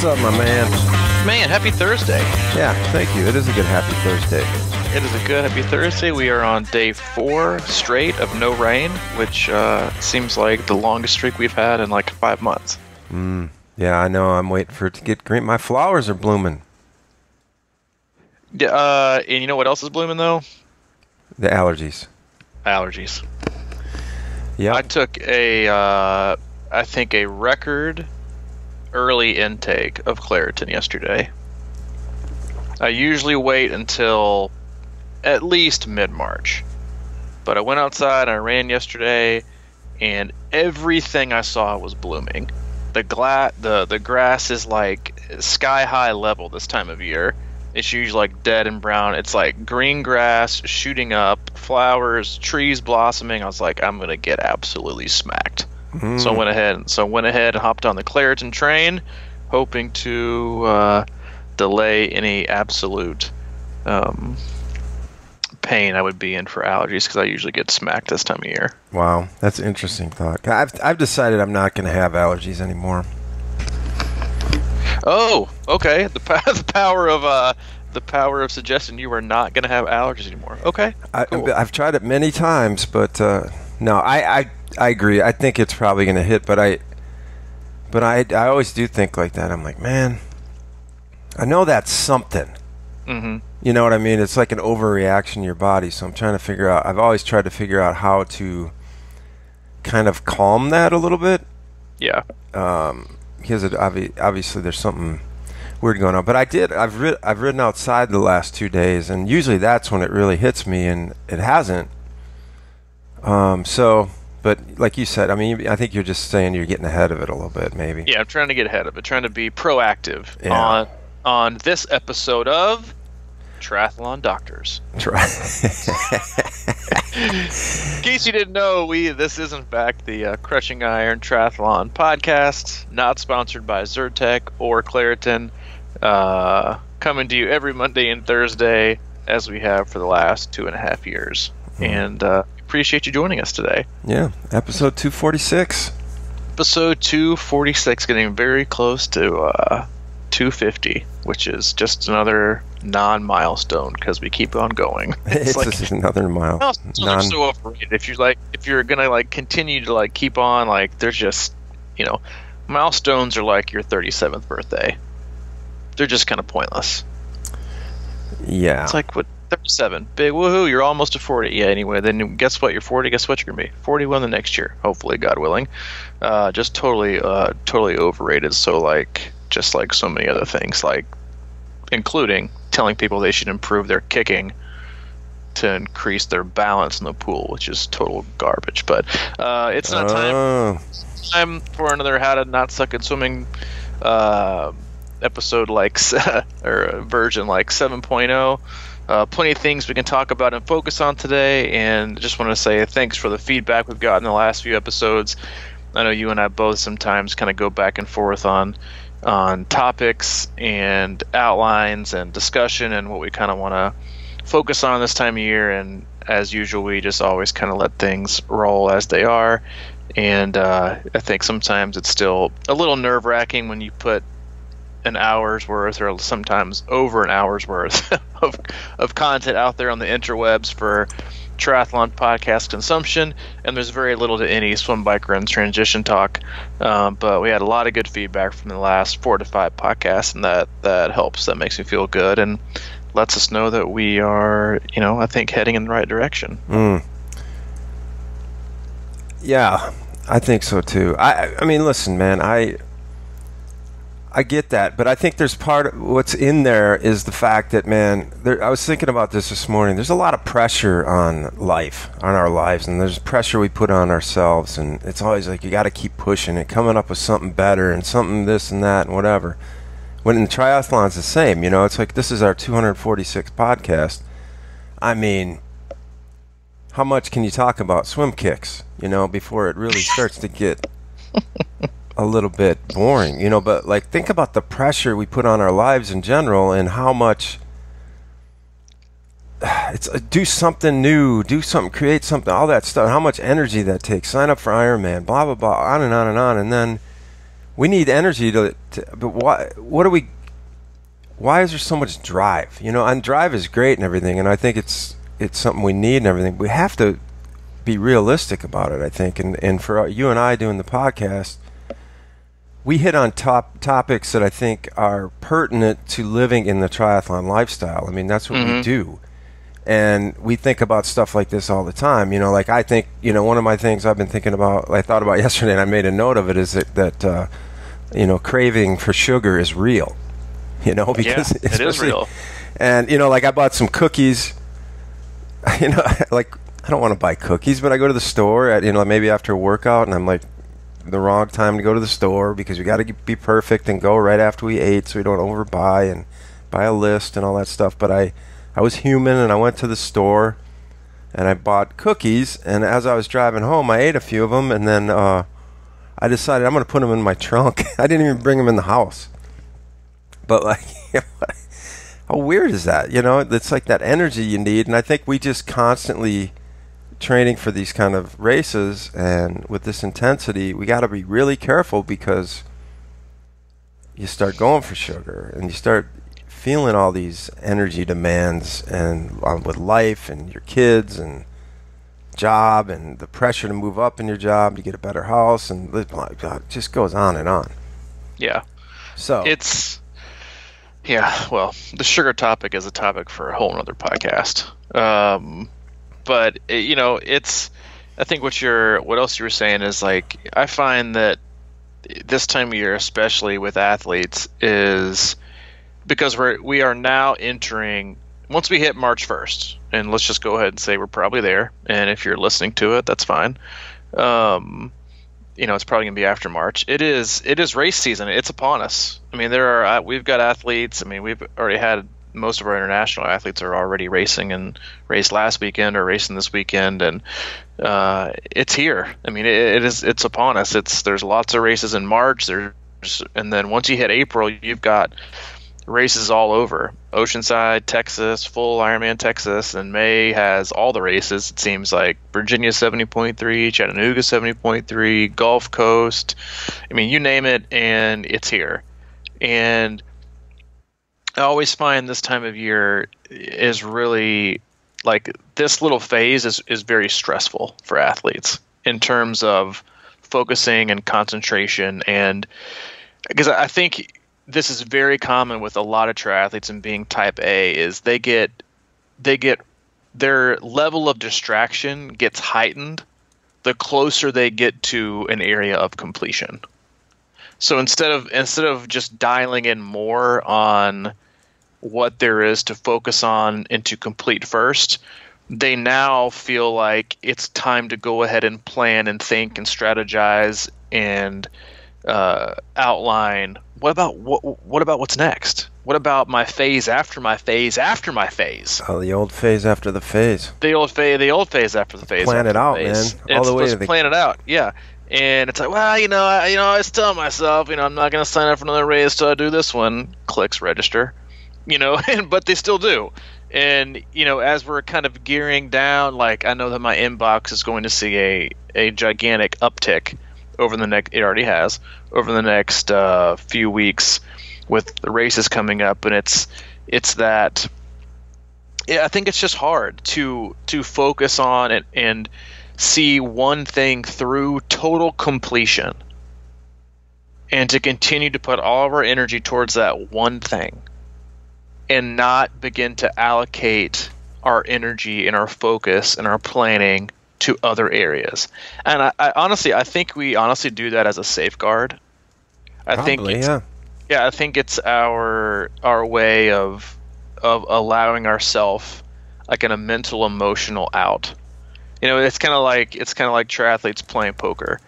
What's up, my man? Man, happy Thursday. Yeah, thank you. It is a good happy Thursday. It is a good happy Thursday. We are on day 4 straight of no rain, which seems like the longest streak we've had in like 5 months. Yeah, I know. I'm waiting for it to get green. My flowers are blooming. And you know what else is blooming, though? The allergies. Allergies. Yeah. I took I think a record early intake of Claritin yesterday. I usually wait until at least mid-March. But I went outside, I ran yesterday, and everything I saw was blooming. The grass is like sky-high level this time of year. It's usually like dead and brown. It's like green grass shooting up, flowers, trees blossoming. I was like, I'm going to get absolutely smacked. So I went ahead and hopped on the Claritin train, hoping to delay any absolute pain I would be in for allergies, because I usually get smacked this time of year. Wow, that's an interesting thought. I've decided I'm not going to have allergies anymore. Oh, okay. The power of suggesting you are not going to have allergies anymore. Okay, cool. I've tried it many times, but no, I agree. I think it's probably going to hit, but I always do think like that. I'm like, man, I know that's something. Mm-hmm. You know what I mean? It's like an overreaction in your body. So I'm trying to figure out. I've always tried to figure out how to kind of calm that a little bit. Yeah. Because obviously there's something weird going on. But I've ridden outside the last 2 days, and usually that's when it really hits me, and it hasn't. But like you said, I mean, I think you're just saying you're getting ahead of it a little bit, maybe. Yeah, I'm trying to get ahead of it, trying to be proactive Yeah. on this episode of Triathlon Doctors. In case you didn't know, this is in fact the Crushing Iron Triathlon podcast, not sponsored by Zyrtec or Claritin, coming to you every Monday and Thursday, as we have for the last 2.5 years. And appreciate you joining us today. Yeah, episode 246. Episode 246, getting very close to 250, which is just another non-milestone because we keep on going. It's like, just another mile. Milestones are so overrated. If you're gonna continue to keep on, there's just, milestones are like your 37th birthday. They're just kind of pointless. Yeah. It's like, what, 37, big woohoo, you're almost to 40. Yeah, anyway, then guess what? You're 40. Guess what you're gonna be? 41 the next year, hopefully, God willing. Just totally overrated. So just like so many other things, including telling people they should improve their kicking to increase their balance in the pool, which is total garbage. But it's not time for another How to Not Suck at Swimming episode or version 7.0. Plenty of things we can talk about and focus on today, and just want to say thanks for the feedback we've gotten the last few episodes. I know you and I both sometimes kind of go back and forth on topics and outlines and discussion and what we kind of want to focus on this time of year, and as usual we just always kind of let things roll as they are. And I think sometimes it's still a little nerve-wracking when you put an hour's worth or sometimes over an hour's worth of content out there on the interwebs for triathlon podcast consumption, and there's very little to any swim, bike, run, transition talk. But we had a lot of good feedback from the last 4 to 5 podcasts, and that helps. That makes me feel good and lets us know that we are, I think, heading in the right direction. Yeah, I think so too. I mean, listen, man, I get that, but I think there's part of what's in there is the fact that, man, I was thinking about this morning. There's a lot of pressure on our lives, and there's pressure we put on ourselves, and it's always like you got to keep pushing it, coming up with something better and something this and that and whatever. When in the triathlon's the same, it's like this is our 246th podcast. I mean, how much can you talk about swim kicks, before it really starts to get a little bit boring, but think about the pressure we put on our lives in general, and how much it's do something new, create something, all that stuff, how much energy that takes, sign up for Ironman, blah blah blah, on and on and on. And then we need energy but why is there so much drive? And drive is great and everything, and I think it's something we need and everything. We have to be realistic about it, I think. And for you and I doing the podcast, we hit on topics that I think are pertinent to living in the triathlon lifestyle. I mean, that's what we do. And we think about stuff like this all the time. Like I think, one of my things I've been thinking about, I thought about yesterday and I made a note of it, is that craving for sugar is real. Because it is real. And, like I bought some cookies, like I don't want to buy cookies, but I go to the store at, maybe after a workout, and I'm like, the wrong time to go to the store because we got to be perfect and go right after we ate so we don't overbuy and buy a list and all that stuff. But I was human, and I went to the store and I bought cookies, and as I was driving home I ate a few of them, and then I decided I'm going to put them in my trunk. I didn't even bring them in the house. But like, how weird is that? It's like that energy you need, and I think we just constantly training for these kind of races, and with this intensity, we got to be really careful because you start going for sugar and you start feeling all these energy demands, and with life and your kids and job and the pressure to move up in your job to get a better house, and it just goes on and on. Yeah. So well, the sugar topic is a topic for a whole nother podcast. But I think what else you were saying is, like, I find that this time of year, especially with athletes, is because we are now entering, once we hit March 1st, and let's just go ahead and say we're probably there. And if you're listening to it, that's fine. It's probably gonna be after March. It is race season. It's upon us. I mean, we've got athletes. I mean, we've already had. Most of our international athletes are already racing, and raced last weekend or racing this weekend, and it's here. I mean, it's upon us. There's lots of races in March. And then once you hit April, you've got races all over. Oceanside, Texas, full Ironman Texas, and May has all the races. It seems like Virginia 70.3, Chattanooga 70.3, Gulf Coast. I mean, you name it, and it's here. And I always find this time of year is really, like, this little phase is very stressful for athletes in terms of focusing and concentration, and because I think this is very common with a lot of triathletes, and being type A is they get their level of distraction gets heightened the closer they get to an area of completion. So instead of just dialing in more on what there is to focus on and to complete first, they now feel like it's time to go ahead and plan and think and strategize and outline what about what's next? What about my phase after my phase after my phase? Oh, the old phase after the phase. The old phase after the phase. Plan it out, man. All the way to plan it out. Yeah. And it's like, well, I was telling myself, I'm not going to sign up for another race till I do this one. Clicks register. But they still do. And, as we're kind of gearing down, like, I know that my inbox is going to see a gigantic uptick over the next, it already has, over the next few weeks with the races coming up. And it's that, I think it's just hard to focus on it and see one thing through total completion, and to continue to put all of our energy towards that one thing, and not begin to allocate our energy and our focus and our planning to other areas. And I think we honestly do that as a safeguard. I think it's our way of allowing ourselves like a mental emotional out. It's kind of like triathletes playing poker.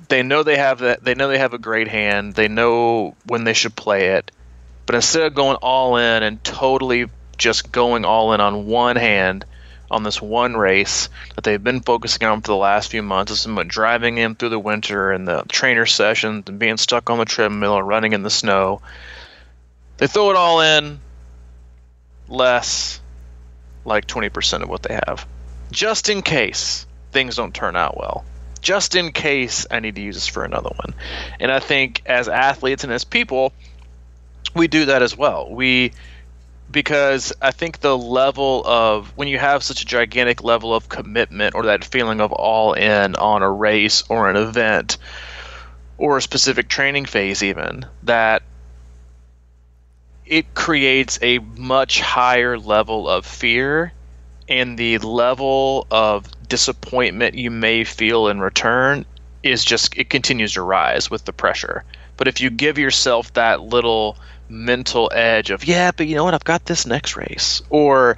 They know they have a great hand. They know when they should play it. But instead of going all in and totally just going all in on one hand on this one race that they've been focusing on for the last few months, it's been driving in through the winter and the trainer sessions and being stuck on the treadmill and running in the snow, they throw it all in less, like 20% of what they have, just in case things don't turn out well. just in case I need to use this for another one. And I think as athletes and as people, we do that as well. Because I think the level of, when you have such a gigantic level of commitment, or that feeling of all in on a race or an event or a specific training phase even, that it creates a much higher level of fear, and the level of disappointment you may feel in return it continues to rise with the pressure. But if you give yourself that little mental edge of, yeah, but you know what, I've got this next race, or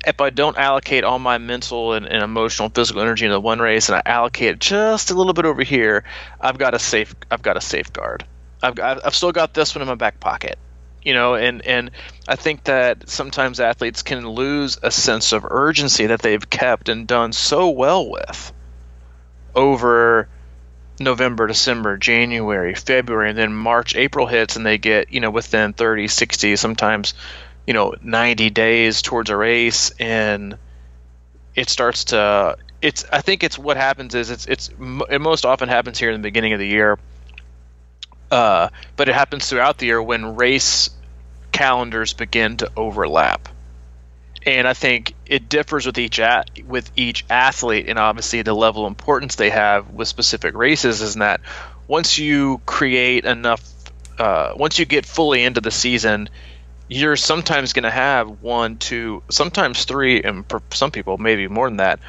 if I don't allocate all my mental and emotional physical energy into one race, and I allocate just a little bit over here, I've got a safeguard. I've still got this one in my back pocket. And I think that sometimes athletes can lose a sense of urgency that they've kept and done so well with over November, December, January, February, and then March, April hits, and they get, within 30, 60, sometimes, 90 days towards a race, and it starts to, I think it's what happens is it most often happens here in the beginning of the year. But it happens throughout the year when race calendars begin to overlap. And I think it differs with each athlete, and obviously the level of importance they have with specific races is that once you create enough, once you get fully into the season, you're sometimes going to have 1, 2, sometimes 3, and for some people maybe more than that,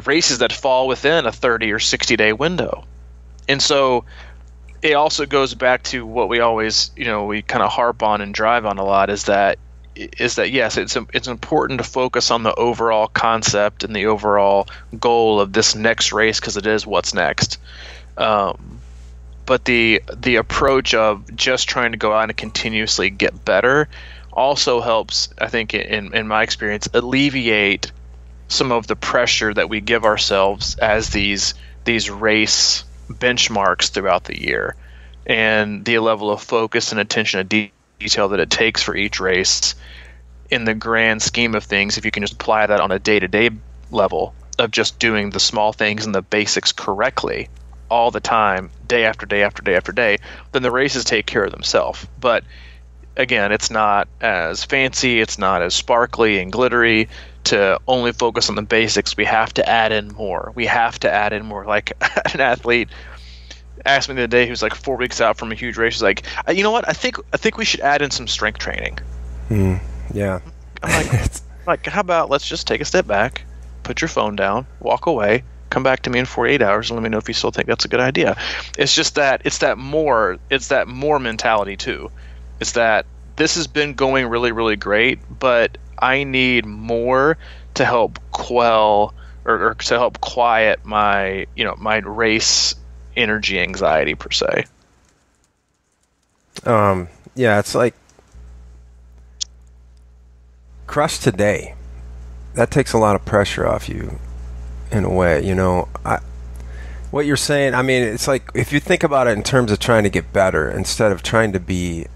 races that fall within a 30 or 60-day window. And so it also goes back to what we always, we kind of harp on and drive on a lot, is that yes, it's important to focus on the overall concept and the overall goal of this next race, because it is what's next. But the approach of just trying to go out and continuously get better also helps, I think, in my experience, alleviate some of the pressure that we give ourselves as these race benchmarks throughout the year, and the level of focus and attention to detail that it takes for each race in the grand scheme of things. If you can just apply that on a day-to-day level of just doing the small things and the basics correctly all the time, day after day after day after day, then the races take care of themselves. But again, it's not as fancy, it's not as sparkly and glittery to only focus on the basics. We have to add in more. Like an athlete asked me the other day, who's like 4 weeks out from a huge race, he's like, you know what, I think we should add in some strength training. Yeah. I'm like, how about let's just take a step back, put your phone down, walk away, come back to me in 48 hours, and let me know if you still think that's a good idea. It's just that it's that more mentality too. It's that this has been going really, really great, but I need more to help quell or to help quiet my race energy anxiety per se. Yeah, it's like crush today. That takes a lot of pressure off you in a way, what you're saying. I mean, it's like, if you think about it in terms of trying to get better instead of trying to be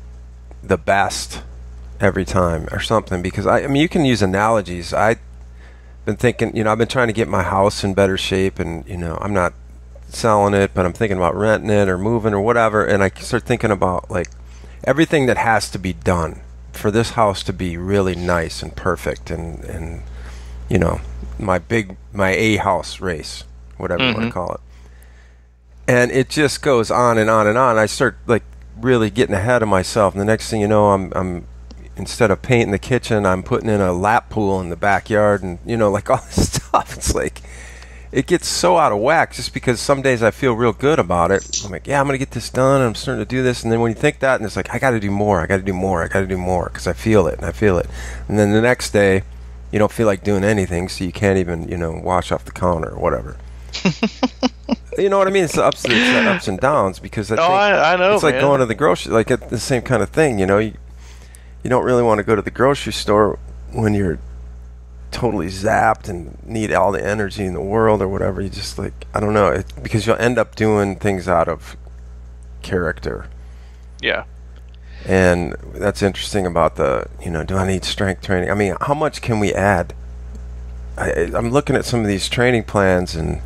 the best every time or something, because I mean, you can use analogies. I've been thinking, I've been trying to get my house in better shape, and I'm not selling it, but I'm thinking about renting it or moving or whatever, and I start thinking about like everything that has to be done for this house to be really nice and perfect, and my A house race, whatever you want to call it. And it just goes on and on and on. I start like really getting ahead of myself, and the next thing you know, I'm instead of painting the kitchen, I'm putting in a lap pool in the backyard, and like all this stuff. It's like it gets so out of whack just because some days I feel real good about it. I'm like, yeah, I'm gonna get this done, and I'm starting to do this, and then when you think that, and it's like, I gotta do more because I feel it, and then the next day you don't feel like doing anything, so you can't even wash off the counter or whatever. You know what I mean? It's the ups and downs, because I know it's like going to the grocery, like the same kind of thing. You don't really want to go to the grocery store when you're totally zapped and need all the energy in the world or whatever. You just like, I don't know, because you'll end up doing things out of character. Yeah. And that's interesting about the, do I need strength training? I mean, how much can we add? I'm looking at some of these training plans, and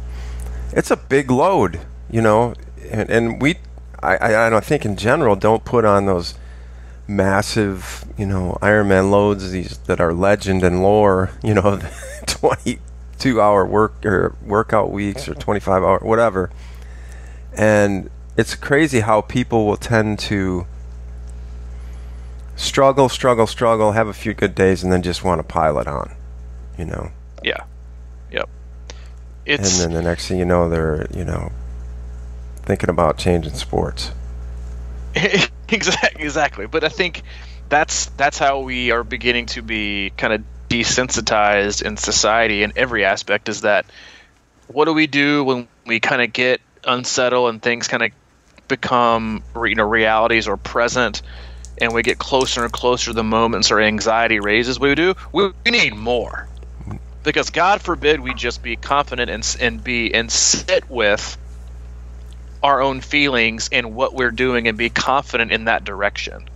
it's a big load, and I don't think in general don't put on those massive, Ironman loads, these that are legend and lore, 22-hour workout weeks or 25-hour, whatever. And it's crazy how people will tend to struggle, have a few good days, and then just want to pile it on, Yeah. Yep. And then the next thing you know, they're, thinking about changing sports. Exactly. But I think that's how we are beginning to be kind of desensitized in society in every aspect, is that what do we do when we kind of get unsettled and things kind of become realities or present, and we get closer and closer to the moments our anxiety raises? We need more, because God forbid we just be confident and sit with our own feelings and what we're doing and be confident in that direction.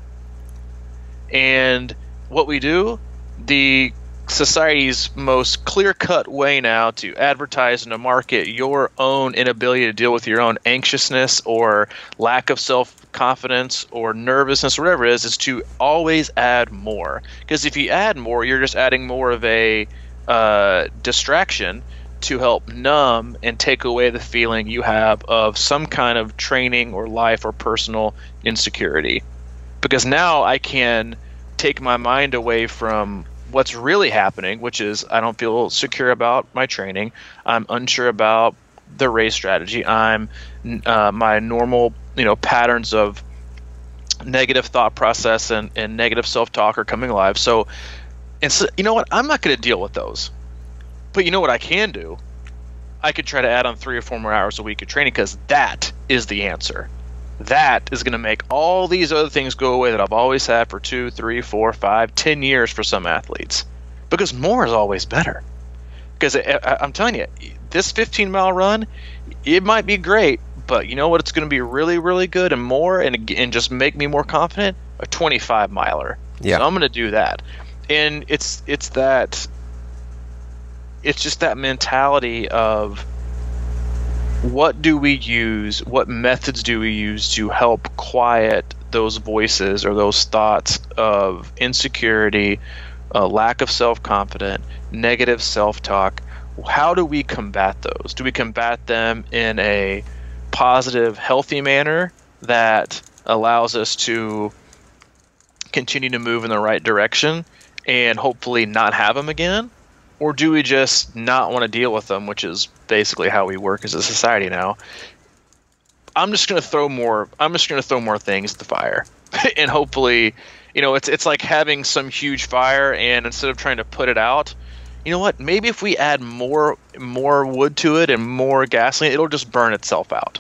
And what we do, the society's most clear-cut way now to advertise and to market your own inability to deal with your own anxiousness or lack of self-confidence or nervousness or whatever it is to always add more. Because if you add more, you're just adding more of a distraction to help numb and take away the feeling you have of some kind of training or life or personal insecurity. Because now I can take my mind away from what's really happening, which is I don't feel secure about my training. I'm unsure about the race strategy. I'm my normal, patterns of negative thought process and negative self-talk are coming alive. So you know what? I'm not going to deal with those. But you know what I can do? I could try to add on 3 or 4 more hours a week of training, because that is the answer. That is going to make all these other things go away that I've always had for 2, 3, 4, 5, 10 years for some athletes. Because more is always better. Because I'm telling you, this 15-mile run, it might be great, but you know what? It's going to be really, really good and more, and just make me more confident. A 25-miler. Yeah. So I'm going to do that, and it's just that mentality of what do we use, what methods do we use to help quiet those voices or those thoughts of insecurity, lack of self-confidence, negative self-talk. How do we combat those? Do we combat them in a positive, healthy manner that allows us to continue to move in the right direction and hopefully not have them again? Or do we just not want to deal with them, which is basically how we work as a society now? I'm just going to throw more things at the fire, and hopefully, it's like having some huge fire, and instead of trying to put it out, you know what? Maybe if we add more wood to it and more gasoline, it'll just burn itself out.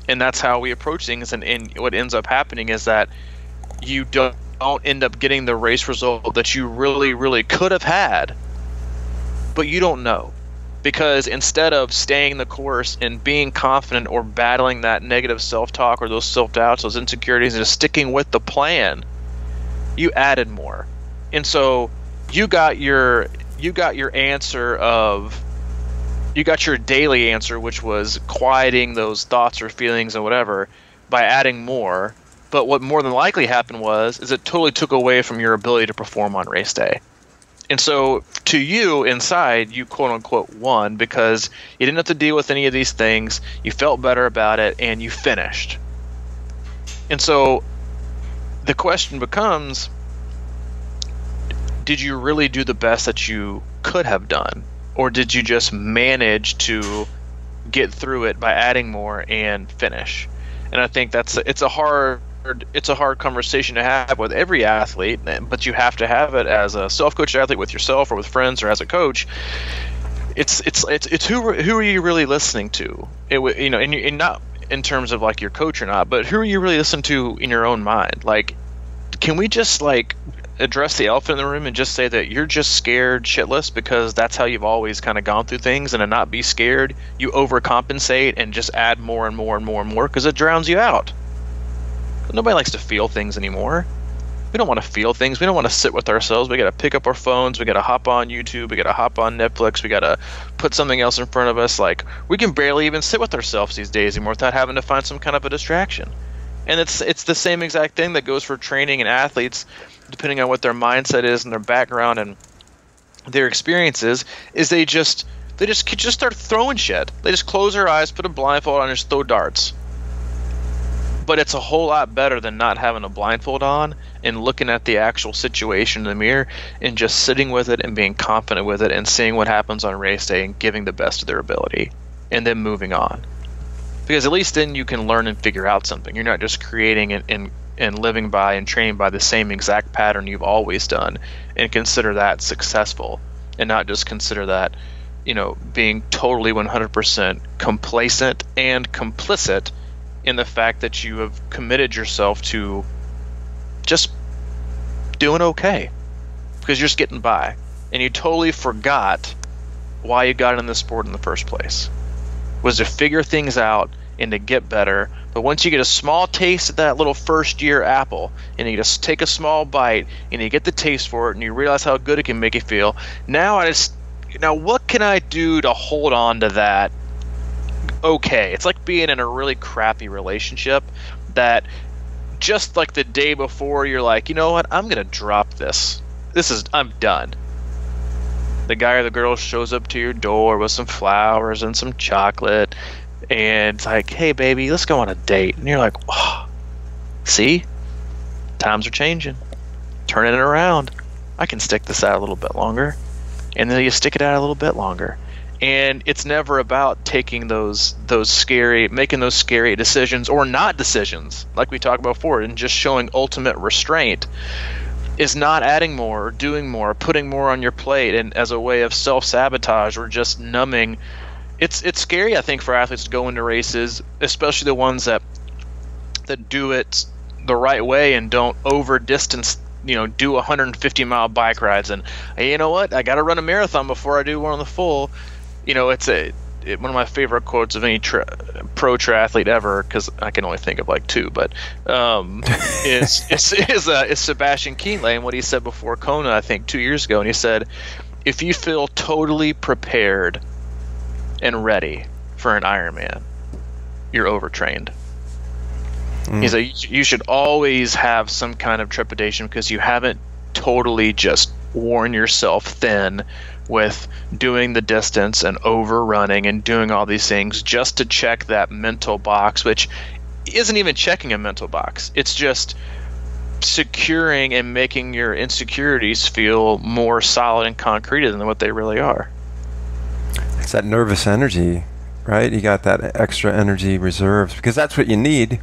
And that's how we approach things. And what ends up happening is that you don't end up getting the race result that you really, really could have had. But you don't know, because instead of staying the course and being confident or battling that negative self-talk or those self-doubts, those insecurities, and just sticking with the plan, you added more. And so you got your answer you got your daily answer, which was quieting those thoughts or feelings and whatever by adding more. But what more than likely happened is it totally took away from your ability to perform on race day. And so to you inside, you quote unquote won, because you didn't have to deal with any of these things. You felt better about it, and you finished. And so the question becomes, did you really do the best that you could have done? Or did you just manage to get through it by adding more and finish? And I think it's a hard conversation to have with every athlete, but you have to have it as a self-coached athlete with yourself or with friends or as a coach. It's who are you really listening to? And not in terms of like your coach or not, but who are you really listening to in your own mind? Like, can we just address the elephant in the room and just say that you're just scared shitless because that's how you've always kind of gone through things, and to not be scared, you overcompensate and just add more and more and more and more because it drowns you out. Nobody likes to feel things anymore. We don't want to feel things. We don't want to sit with ourselves. We got to pick up our phones. We got to hop on YouTube. We got to hop on Netflix. We got to put something else in front of us. Like, we can barely even sit with ourselves these days anymore without having to find some kind of a distraction. And it's the same exact thing that goes for training and athletes, depending on what their mindset is and their background and their experiences, is they just start throwing shit. They just close their eyes, put a blindfold on, and just throw darts. But it's a whole lot better than not having a blindfold on and looking at the actual situation in the mirror and just sitting with it and being confident with it and seeing what happens on race day and giving the best of their ability and then moving on. Because at least then you can learn and figure out something. You're not just creating and living by and training by the same exact pattern you've always done and consider that successful and not just consider that, being totally 100% complacent and complicit in the fact that you have committed yourself to just doing okay because you're just getting by and you totally forgot why you got in the sport in the first place, was to figure things out and to get better. But once you get a small taste of that little first year apple and you just take a small bite and you get the taste for it and you realize how good it can make you feel, now what can I do to hold on to that? Okay, it's like being in a really crappy relationship that just like the day before you're like, you know what, I'm gonna drop this. I'm done. The guy or the girl shows up to your door with some flowers and some chocolate and it's like, hey baby, let's go on a date. And you're like, oh, see, times are changing, turning it around. I can stick this out a little bit longer. And then you stick it out a little bit longer. And it's never about taking making those scary decisions or not decisions, like we talked about before, and just showing ultimate restraint is not adding more or doing more, putting more on your plate, and as a way of self-sabotage or just numbing. It's scary, I think, for athletes to go into races, especially the ones that do it the right way and don't over distance, do 150-mile bike rides. And hey, you know what? I got to run a marathon before I do one on the full. It's one of my favorite quotes of any pro triathlete ever, because I can only think of like two, but is Sebastian Kienle and what he said before Kona, I think 2 years ago. And he said, if you feel totally prepared and ready for an Ironman, you're overtrained. He's like, you should always have some kind of trepidation because you haven't totally just worn yourself thin with doing the distance and overrunning and doing all these things just to check that mental box, which isn't even checking a mental box. It's just securing and making your insecurities feel more solid and concrete than what they really are. It's that nervous energy, right? You got that extra energy reserves because that's what you need.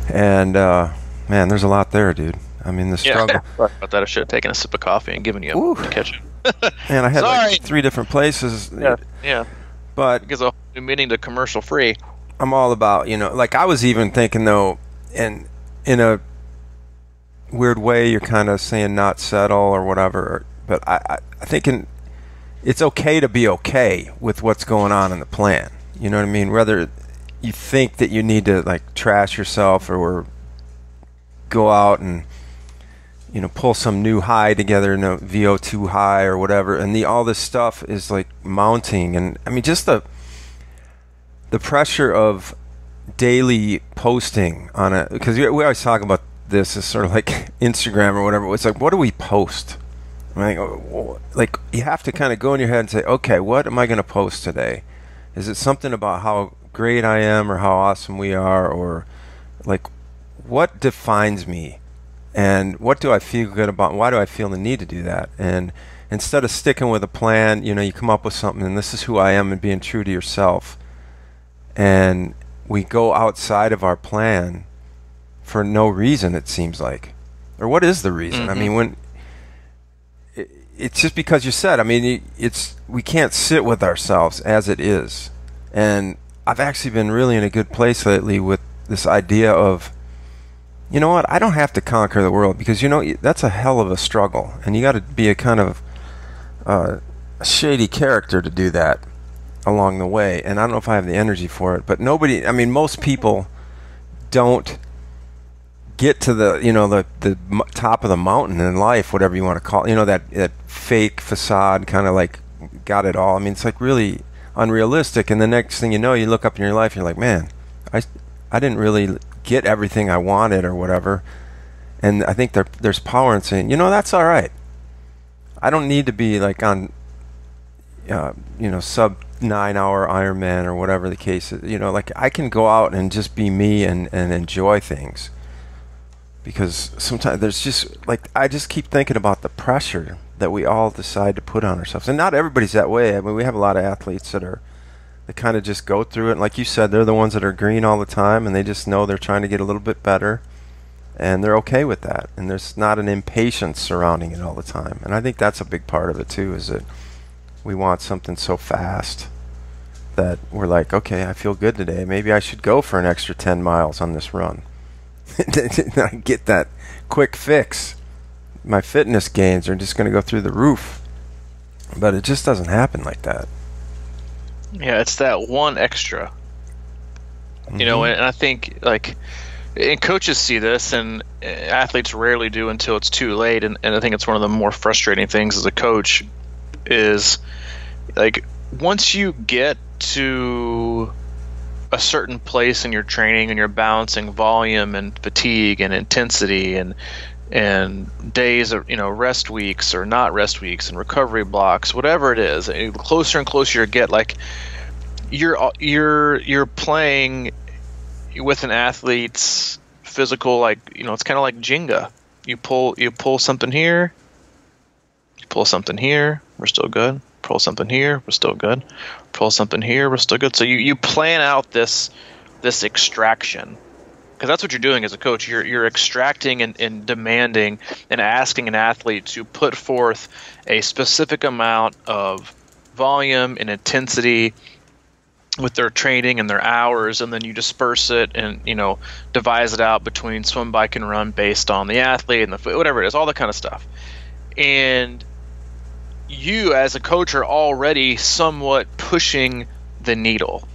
And man, there's a lot there, dude. I mean, the struggle. Yeah, sorry about that. I should have taken a sip of coffee and given you a kitchen. And I had like 3 different places. Yeah. But because of meeting to commercial free. I'm all about, like I was even thinking though, and in a weird way, you're kind of saying not settle or whatever. But I think it's okay to be okay with what's going on in the plan. You know what I mean? Whether you think that you need to like trash yourself or go out and pull some new high together, VO2 high or whatever, and all this stuff is like mounting. And I mean, just the pressure of daily posting on it, because we always talk about this as sort of like Instagram or whatever. It's like, what do we post? Like you have to kind of go in your head and say, okay, what am I going to post today? Is it something about how great I am or how awesome we are, or like what defines me? And what do I feel good about? Why do I feel the need to do that? And instead of sticking with a plan, you come up with something, and this is who I am, and being true to yourself. And we go outside of our plan for no reason, it seems like. Or what is the reason? I mean, it's just because you said, I mean, we can't sit with ourselves as it is. And I've actually been really in a good place lately with this idea of, you know what, I don't have to conquer the world, because that's a hell of a struggle, and you got to be a kind of a shady character to do that along the way, and I don't know if I have the energy for it. But most people don't get to the top of the mountain in life, whatever you want to call it, that fake facade, kind of like got it all. I mean, it's like really unrealistic. And the next thing you know, you look up in your life and you're like, man, I didn't really get everything I wanted or whatever. And I think there's power in saying, that's all right. I don't need to be like on sub 9-hour Ironman or whatever the case is. Like I can go out and just be me and enjoy things. Because sometimes there's just like, I just keep thinking about the pressure that we all decide to put on ourselves. And not everybody's that way. I mean, we have a lot of athletes that kind of just go through it. And like you said, they're the ones that are green all the time, and they just know they're trying to get a little bit better, and they're okay with that. And there's not an impatience surrounding it all the time. And I think that's a big part of it too, is that we want something so fast that we're like, okay, I feel good today. Maybe I should go for an extra 10 miles on this run. I get that quick fix. My fitness gains are just going to go through the roof. But it just doesn't happen like that. Yeah, it's that one extra. Mm-hmm. And I think, like, and coaches see this, and athletes rarely do until it's too late. And I think it's one of the more frustrating things as a coach is, like, once you get to a certain place in your training and you're balancing volume and fatigue and intensity and days of rest weeks or not rest weeks and recovery blocks, whatever it is, the closer and closer you get, like you're playing with an athlete's physical, like, it's kind of like Jenga. You pull something here, you pull something here, we're still good. Pull something here, we're still good. Pull something here, we're still good. So you plan out this extraction, because that's what you're doing as a coach. You're extracting and demanding and asking an athlete to put forth a specific amount of volume and intensity with their training and their hours, and then you disperse it and devise it out between swim, bike, and run based on the athlete and the whatever it is, all that kind of stuff. And you as a coach are already somewhat pushing the needle.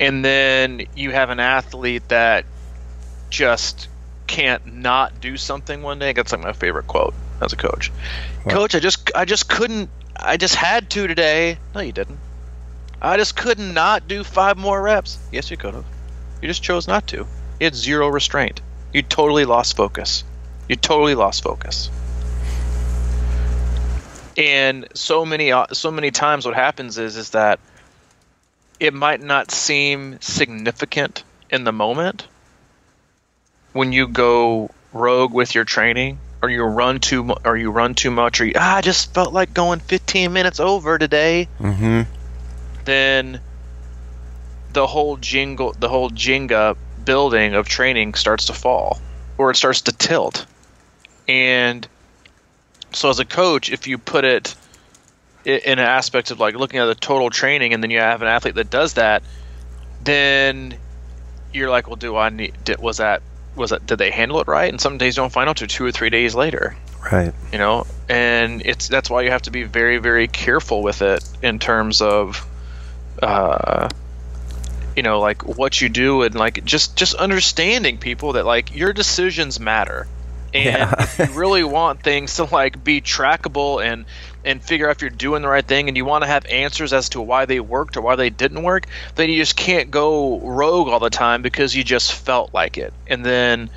And then you have an athlete that just can't not do something one day. That's like my favorite quote as a coach. Wow. Coach, I just couldn't, I just had to today. No, you didn't. I just could not do 5 more reps. Yes, you could have. You just chose not to. You had zero restraint. You totally lost focus. And so many times what happens is that it might not seem significant in the moment when you go rogue with your training, or you run too much, or I just felt like going 15 minutes over today. Mm-hmm. Then the whole Jenga building of training starts to fall, or it starts to tilt. And so as a coach, if you put it in an aspect of like looking at the total training, and then you have an athlete that does that, then you're like, well, did they handle it right? And some days you don't find out till 2 or 3 days later. Right. And that's why you have to be very, very careful with it in terms of, like what you do, and like just understanding people that like your decisions matter. And if you really want things to like be trackable and figure out if you're doing the right thing, and you want to have answers as to why they worked or why they didn't work, then you just can't go rogue all the time because you just felt like it. And then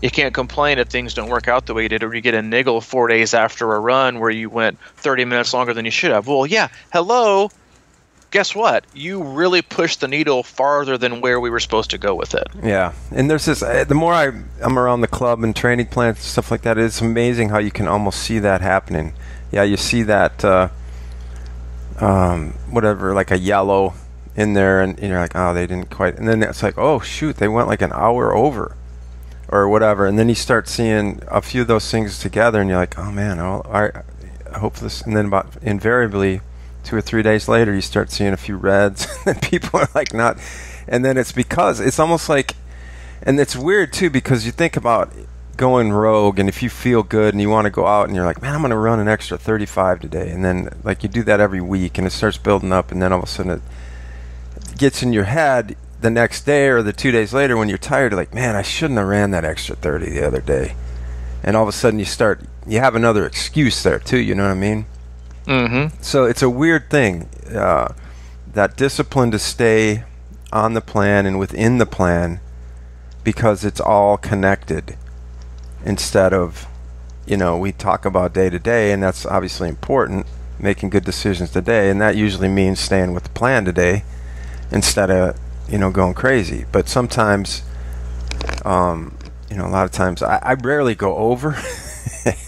you can't complain if things don't work out the way you did, or you get a niggle 4 days after a run where you went 30 minutes longer than you should have. Well, yeah, hello. Guess what? You really pushed the needle farther than where we were supposed to go with it. Yeah. And there's this, the more I'm around the club and training plants and stuff like that, it's amazing how you can almost see that happening. Yeah, you see that, whatever, like a yellow in there, and you're like, oh, they didn't quite. And then it's like, oh, shoot, they went like an hour over or whatever. And then you start seeing a few of those things together, and you're like, oh, man, I hope this. And then about invariably 2 or 3 days later, you start seeing a few reds, and people are like not. And then it's because it's almost like, and it's weird too, because you think about going rogue, and if you feel good and you want to go out and you're like, man, I'm going to run an extra 35 today, and then like you do that every week, and it starts building up, and then all of a sudden it gets in your head, the next day or the 2 days later when you're tired, you're like, man, I shouldn't have ran that extra 30 the other day. And all of a sudden you have another excuse there too, you know what I mean? Mm-hmm. So it's a weird thing, that discipline to stay on the plan and within the plan, because it's all connected, instead of, we talk about day to day, and that's obviously important, making good decisions today, and that usually means staying with the plan today instead of, going crazy. But sometimes, a lot of times I rarely go over.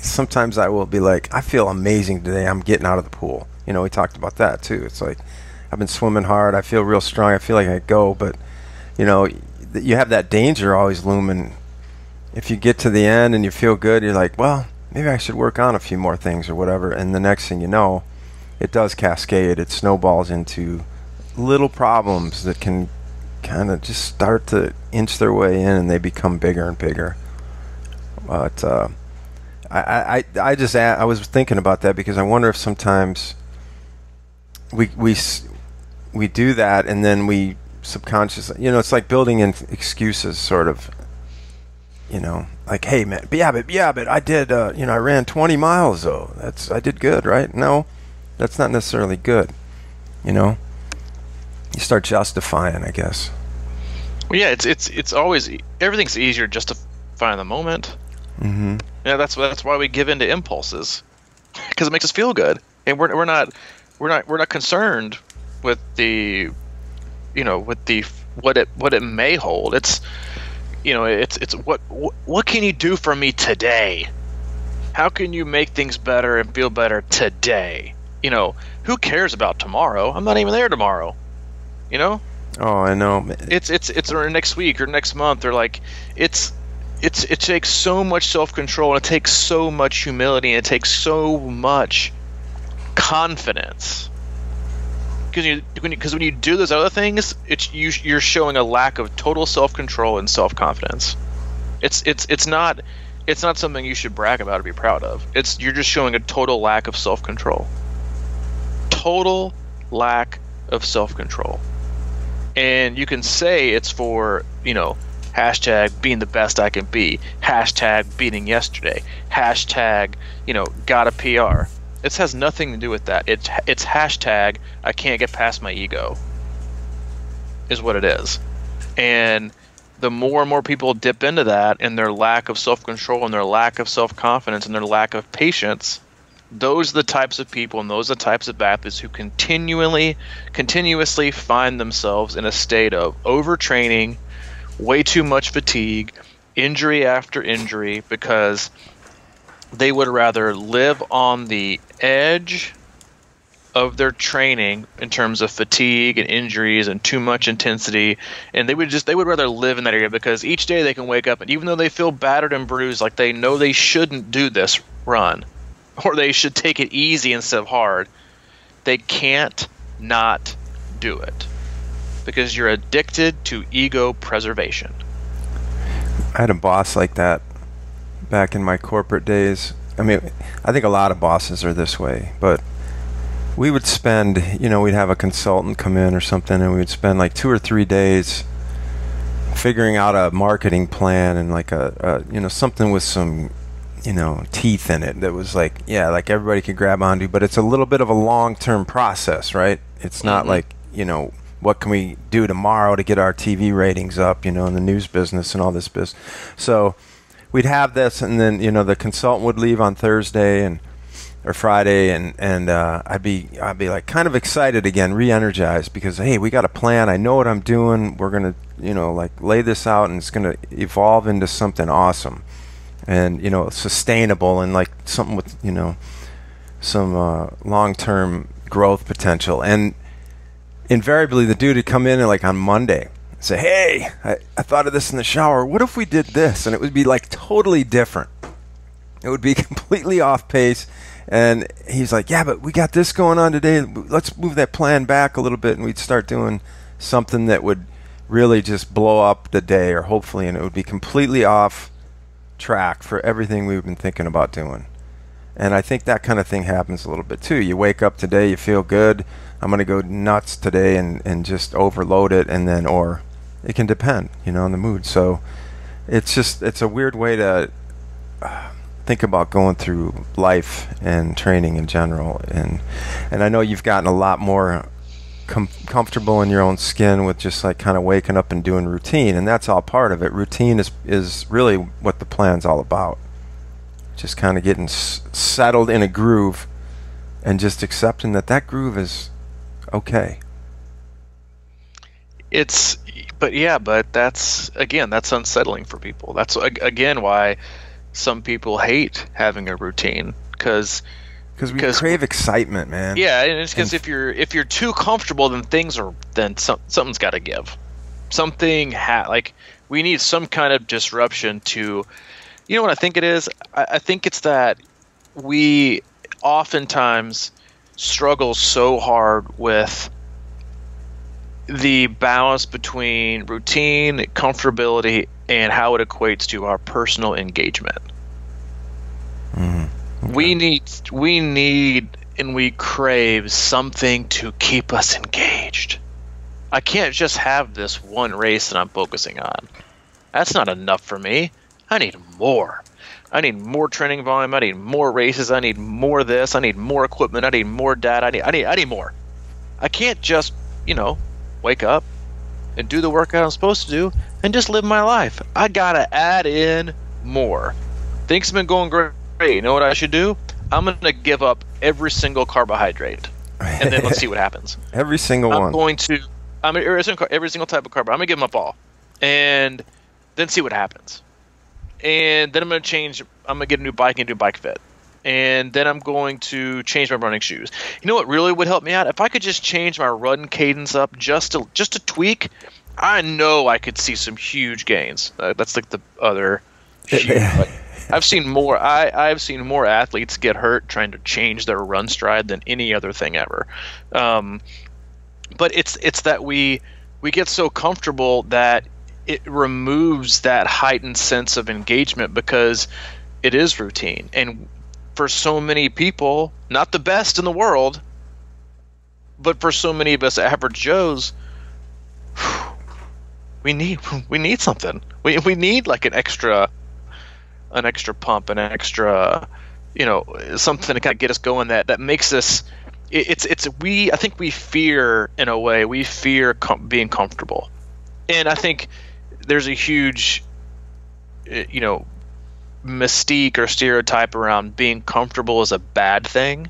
Sometimes I will be like, I feel amazing today, I'm getting out of the pool. We talked about that too. It's like, I've been swimming hard, I feel real strong, I feel like I go, but you have that danger always looming. If you get to the end and you feel good, you're like, well, maybe I should work on a few more things or whatever, and the next thing you know, it does cascade. It snowballs into little problems that can kind of just start to inch their way in, and they become bigger and bigger. But I was thinking about that, because I wonder if sometimes we do that, and then we subconsciously, it's like building in excuses, sort of. Like, hey man, yeah, but I did, I ran 20 miles though. I did good, right? No, that's not necessarily good. You start justifying, I guess. Well, yeah, it's always, everything's easier justifying the moment. Mm-hmm. Yeah, that's why we give in to impulses, because it makes us feel good, and we're not concerned with the, what it may hold. It's what can you do for me today? How can you make things better and feel better today? Who cares about tomorrow? I'm not even there tomorrow. Oh, I know. It's or next week or next month, or like it takes so much self-control, and it takes so much humility, and it takes so much confidence. Because when you do those other things, you're showing a lack of total self-control and self-confidence. It's not something you should brag about or be proud of. You're just showing a total lack of self-control. Total lack of self-control. And you can say it's for, hashtag being the best I can be, hashtag beating yesterday, hashtag, got a PR. This has nothing to do with that. It's hashtag I can't get past my ego, is what it is. And the more and more people dip into that, and their lack of self-control, and their lack of self-confidence, and their lack of patience, those are the types of people, and those are the types of athletes who continuously find themselves in a state of overtraining, way too much fatigue, injury after injury, because they would rather live on the edge of their training in terms of fatigue and injuries and too much intensity, and they would rather live in that area, because each day they can wake up, and even though they feel battered and bruised, like they know they shouldn't do this run, or they should take it easy instead of hard, they can't not do it, because you're addicted to ego preservation. I had a boss like that back in my corporate days. I mean, I think a lot of bosses are this way, but we would spend, we'd have a consultant come in or something, and we would spend like 2 or 3 days figuring out a marketing plan, and like a something with some, teeth in it that was like, like everybody could grab onto, but it's a little bit of a long-term process, right? It's not like, what can we do tomorrow to get our TV ratings up, in the news business and all this business. So we'd have this, and then, the consultant would leave on Thursday or Friday, and I'd be like kind of excited again, re-energized, because hey, we got a plan. I know what I'm doing. We're gonna, like lay this out, and it's gonna evolve into something awesome, and sustainable, and like something with some long-term growth potential. And invariably, the dude would come in and like on Monday say, hey, I thought of this in the shower. What if we did this? And it would be like totally different. It would be completely off pace. And he's like, yeah, but we got this going on today. Let's move that plan back a little bit, and we'd start doing something that would really just blow up the day, or hopefully, and it would be completely off track for everything we've been thinking about doing. And I think that kind of thing happens a little bit too. You wake up today, you feel good. I'm going to go nuts today and just overload it, and then, or It can depend, on the mood. So it's a weird way to think about going through life and training in general. And I know you've gotten a lot more comfortable in your own skin with just like kind of waking up and doing routine, and that's all part of it. Routine is really what the plan's all about. Just kind of getting settled in a groove and just accepting that groove is okay. But that's unsettling for people. That's again why some people hate having a routine, because we crave excitement, man. Yeah, and it's because if you're too comfortable, then something's got to give. We need some kind of disruption to. You know what I think it is? I think it's that we oftentimes struggle so hard with the balance between routine, comfortability, and how it equates to our personal engagement. Okay. We need and we crave something to keep us engaged. I can't just have this one race that I'm focusing on. That's not enough for me. I need more. I need more training volume. I need more races. I need more this. I need more equipment. I need more data. I need more. I can't just, wake up and do the workout I'm supposed to do and just live my life. I gotta add in more. Things have been going great. You know what I should do? I'm gonna give up every single carbohydrate, and then let's see what happens. Every single one. Every single type of carb. I'm gonna give them up all, and then see what happens. And then I'm going to change. I'm going to get a new bike and do bike fit. And then I'm going to change my running shoes. You know what really would help me out? If I could just change my run cadence up just a tweak, I know I could see some huge gains. That's like the other huge. I've seen more. I've seen more athletes get hurt trying to change their run stride than any other thing ever. But it's that we get so comfortable that it removes that heightened sense of engagement because it is routine. And for so many people, not the best in the world, but for so many of us average Joes, we need something. We need like an extra pump, an extra, something to kind of get us going that makes us. I think we fear, in a way, being comfortable, and I think there's a huge, mystique or stereotype around being comfortable is a bad thing,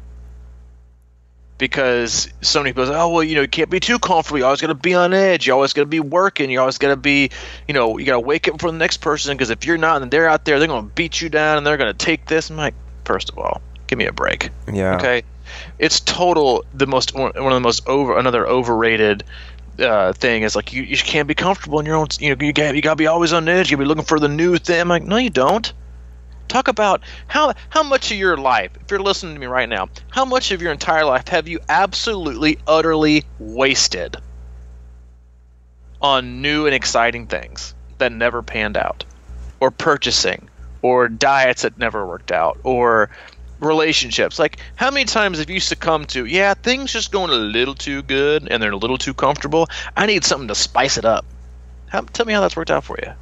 because so many people say, oh, well, you can't be too comfortable. You're always going to be on edge. You're always going to be working. You're always going to be, you got to wake up for the next person, because if you're not and they're out there, they're going to beat you down and they're going to take this. I'm like, first of all, give me a break. Yeah. Okay. It's one of the most another overrated thing is like you can't be comfortable in your own. You got to be always on edge. You got to be looking for the new thing. I'm like, no, you don't. Talk about how much of your life, if you're listening to me right now, how much of your entire life have you absolutely, utterly wasted on new and exciting things that never panned out, or purchasing, or diets that never worked out, or relationships? Like, how many times have you succumbed to, things just going a little too good and they're a little too comfortable. I need something to spice it up. Tell me how that's worked out for you.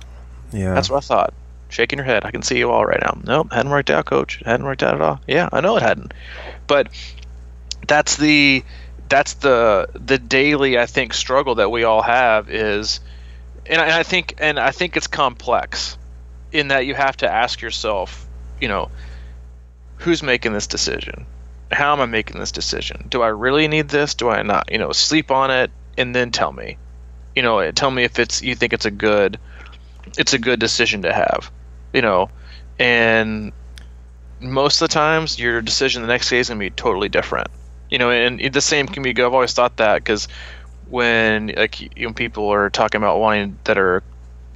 Yeah. That's what I thought. Shaking your head. I can see you all right now. Nope, hadn't worked out, coach. It hadn't worked out at all. Yeah, I know it hadn't. But that's the daily, I think, struggle that we all have is, and I think it's complex in that you have to ask yourself, who's making this decision? How am I making this decision? Do I really need this? Do I not? Sleep on it and then tell me. Tell me if you think it's a good decision to have. And most of the times your decision the next day is going to be totally different. And the same can be good. I've always thought that, because when people are talking about that are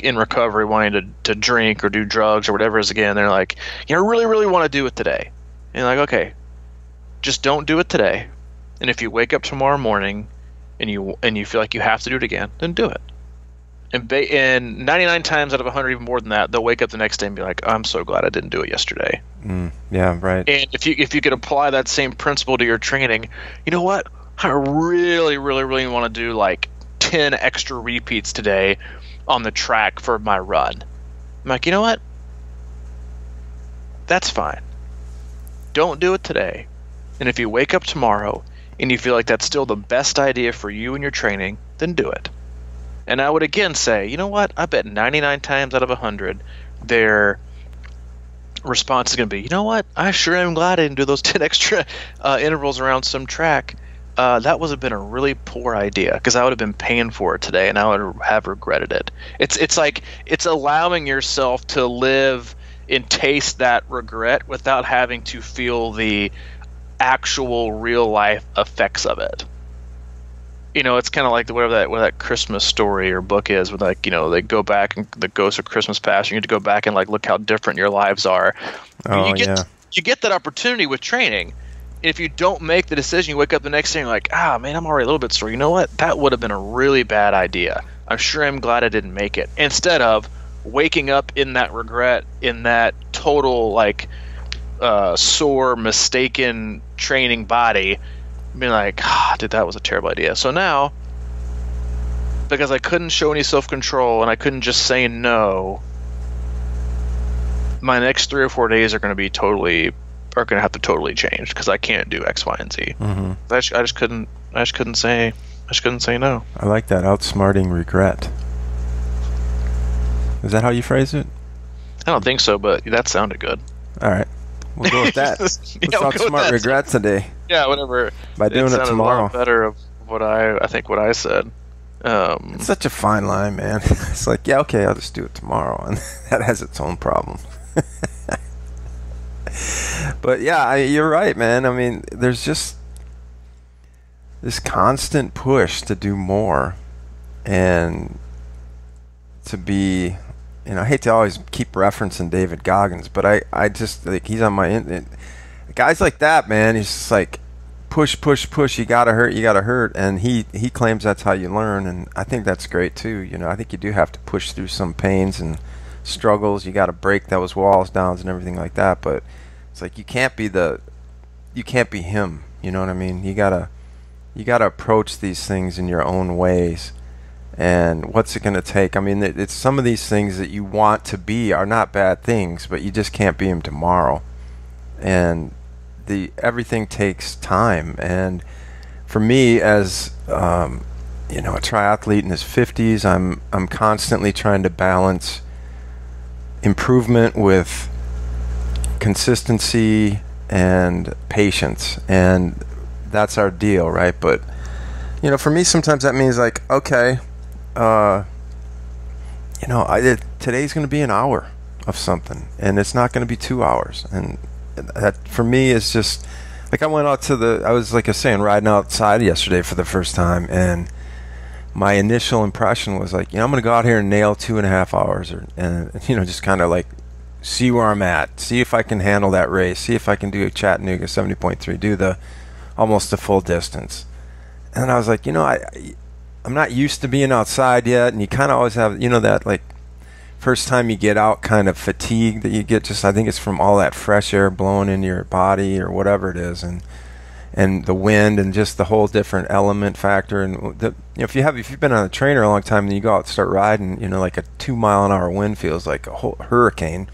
in recovery, wanting to drink or do drugs or whatever it is, again, they're like, I really, really want to do it today. And like, okay, just don't do it today. And if you wake up tomorrow morning and you feel like you have to do it again, then do it. And 99 times out of 100, even more than that, they'll wake up the next day and be like, I'm so glad I didn't do it yesterday. Yeah, right. And if you could apply that same principle to your training, you know what? I really, really, really want to do like 10 extra repeats today. on the track for my run. I'm like, you know what? That's fine. Don't do it today. And if you wake up tomorrow and you feel like that's still the best idea for you and your training, then do it. And I would again say, you know what? I bet 99 times out of 100, their response is going to be, you know what? I sure am glad I didn't do those 10 extra intervals around some track. That would have been a really poor idea because I would have been paying for it today and I would have regretted it. It's like it's allowing yourself to live and taste that regret without having to feel the actual real life effects of it. You know, it's kind of like whatever that Christmas story or book is, where like, you know, they go back and the ghost of Christmas past. You need to go back and like look how different your lives are. Oh, You get that opportunity with training. If you don't make the decision, you wake up the next day and you're like, man, I'm already a little bit sore. You know what? That would have been a really bad idea. I'm sure I'm glad I didn't make it. Instead of waking up in that regret, in that total like sore, mistaken training body, being like, dude, that was a terrible idea. So now, because I couldn't show any self-control and I couldn't just say no, my next 3 or 4 days are going to have to totally change because I can't do X, Y, and Z. Mm-hmm. I just couldn't say no. I like that. Outsmarting regret. Is that how you phrase it? I don't think so, but that sounded good. All right. We'll go with that. Let's outsmart regret today. Yeah, whatever. By doing it tomorrow. A lot better of what I said. It's such a fine line, man. It's like, yeah, okay, I'll just do it tomorrow, and that has its own problem. But yeah, you're right, man. I mean, there's just this constant push to do more and to be, you know, I hate to always keep referencing David Goggins, but I just, like, he's on my, guys like that, man, he's just like, push, you gotta hurt, and he claims that's how you learn, and I think that's great too. You know, I think you do have to push through some pains and struggles. You gotta break those walls down and everything like that, but it's like you can't be him, you know what I mean? You gotta approach these things in your own ways. And what's it going to take? I mean, it's some of these things that you want to be are not bad things, but you just can't be them tomorrow. And everything takes time. And for me, as you know, a triathlete in his 50s, I'm constantly trying to balance improvement with consistency and patience, and that's our deal, right? But you know, for me, sometimes that means like, okay. You know, today's going to be an hour of something, and it's not going to be 2 hours. And that for me is just like, I went out I was, like I was saying, riding outside yesterday for the first time, and my initial impression was like, you know, I'm going to go out here and nail 2.5 hours, and you know, just kind of like see where I'm at, see if I can handle that race, see if I can do a Chattanooga 70.3, do almost the full distance. And I was like, you know, I'm not used to being outside yet, and you kind of always have, you know, that like first time you get out kind of fatigue that you get, just I think it's from all that fresh air blowing into your body or whatever it is, and the wind and just the whole different element factor. And you know, if you've been on a trainer a long time and you go out and start riding, you know, like a 2-mile-an-hour wind feels like a whole hurricane,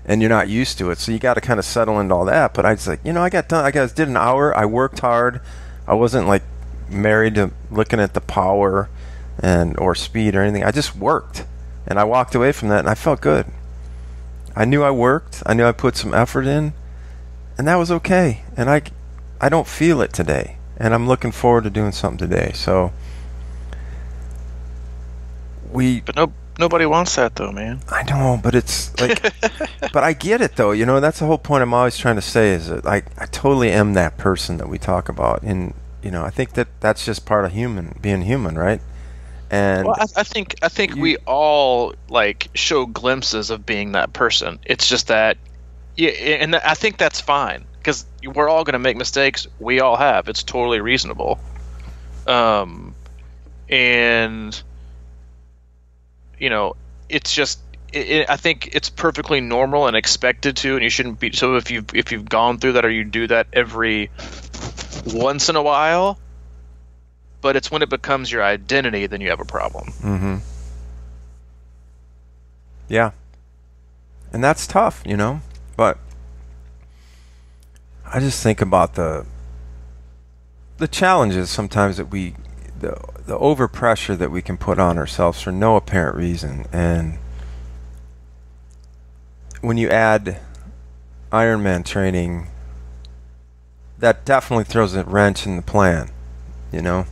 and you're not used to it, so you got to kind of settle into all that. But I was like, you know, I did an hour, I worked hard, I wasn't like married to looking at the power or speed or anything. I just worked, and I walked away from that and I felt good. I knew I worked, I knew I put some effort in, and that was okay. And I don't feel it today, and I'm looking forward to doing something today. So but nobody wants that though, man. I know, but it's like but I get it though, you know. That's the whole point I'm always trying to say, is that I totally am that person that we talk about. And you know, I think that's just part of being human, right? And well, I think we all like show glimpses of being that person. It's just that, yeah, and I think that's fine because we're all going to make mistakes. We all have. It's totally reasonable. And you know, it's just. I think it's perfectly normal and expected to, and you shouldn't be. So if you've gone through that, or you do that every once in a while, but it's when it becomes your identity, then you have a problem. Mm-hmm. Yeah. And that's tough, you know? But I just think about the challenges sometimes that the overpressure that we can put on ourselves for no apparent reason. And when you add Ironman training, that definitely throws a wrench in the plan, you know?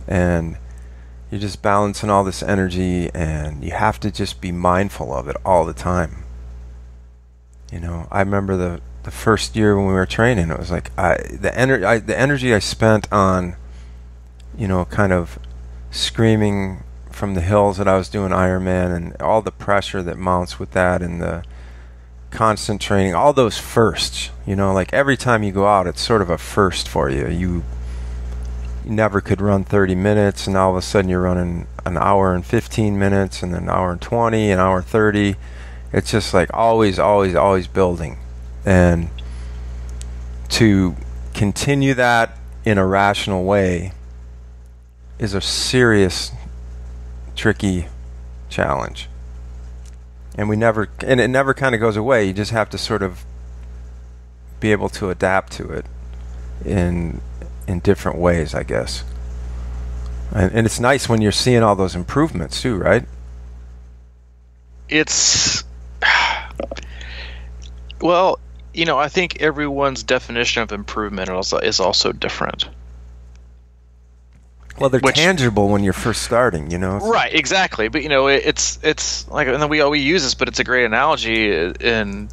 And you're just balancing all this energy, and you have to just be mindful of it all the time. You know, I remember the first year when we were training, it was like the energy I spent on, you know, kind of screaming from the hills that I was doing Ironman, and all the pressure that mounts with that, and the constant training, all those firsts, you know, like every time you go out, it's sort of a first for you. You never could run 30 minutes, and all of a sudden you're running an hour and 15 minutes, and then an hour and 20, an hour 30. It's just like always building. And to continue that in a rational way is a serious, tricky challenge. And it never kind of goes away. You just have to sort of be able to adapt to it in different ways, I guess. And it's nice when you're seeing all those improvements too, right? It's well, you know, I think everyone's definition of improvement is also different. Well, they're tangible when you're first starting, you know. Right, exactly. But you know, it's like, and then we use this, but it's a great analogy, and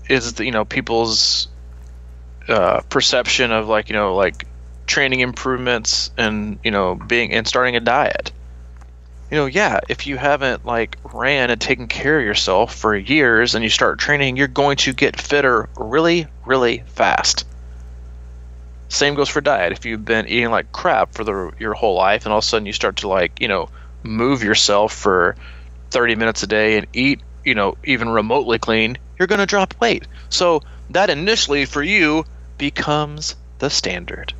is, you know, people's perception of, like, you know, like training improvements and, you know, starting a diet. You know, yeah, if you haven't like ran and taken care of yourself for years and you start training, you're going to get fitter really, really fast. Same goes for diet. If you've been eating like crap for your whole life, and all of a sudden you start to, like, you know, move yourself for 30 minutes a day and eat, you know, even remotely clean, you're going to drop weight. So that initially for you becomes the standard.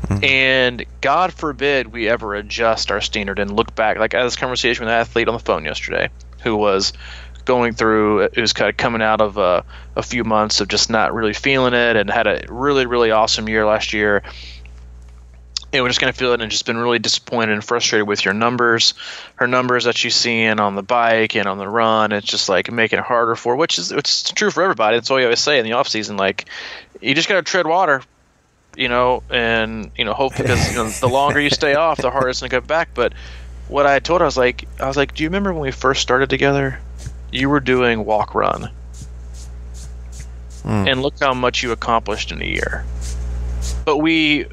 Mm-hmm. And God forbid we ever adjust our standard and look back. Like, I had this conversation with an athlete on the phone yesterday who was going through, it was kind of coming out of a few months of just not really feeling it, and had a really, really awesome year last year. And we're just going to feel it, and just been really disappointed and frustrated with her numbers that she's seeing on the bike and on the run. It's just like making it harder for her, it's true for everybody. That's what we always say in the off season. Like, you just got to tread water, you know, and, you know, hope, because, you know, the longer you stay off, the harder it's going to get back. But what I told her, I was like, do you remember when we first started together? You were doing walk run, and look how much you accomplished in a year. But we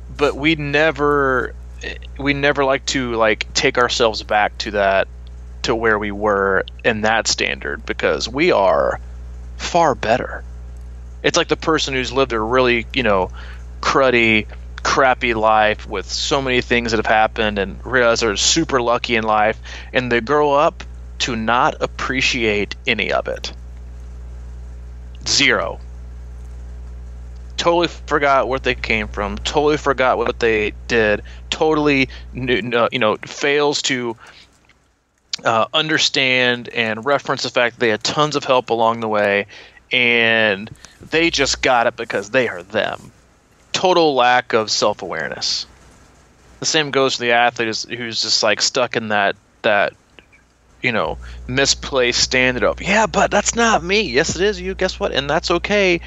never like to, like, take ourselves back to where we were in that standard, because we are far better. It's like the person who's lived a really, you know, cruddy, crappy life with so many things that have happened, and realize they're super lucky in life, and they grow up to not appreciate any of it. Zero. Totally forgot where they came from. Totally forgot what they did. Totally, you know, fails to understand and reference the fact that they had tons of help along the way, and they just got it because they are them. Total lack of self-awareness. The same goes to the athlete who's just like stuck in that you know, misplaced standard of, yeah, but that's not me. Yes, it is you. Guess what? And that's okay.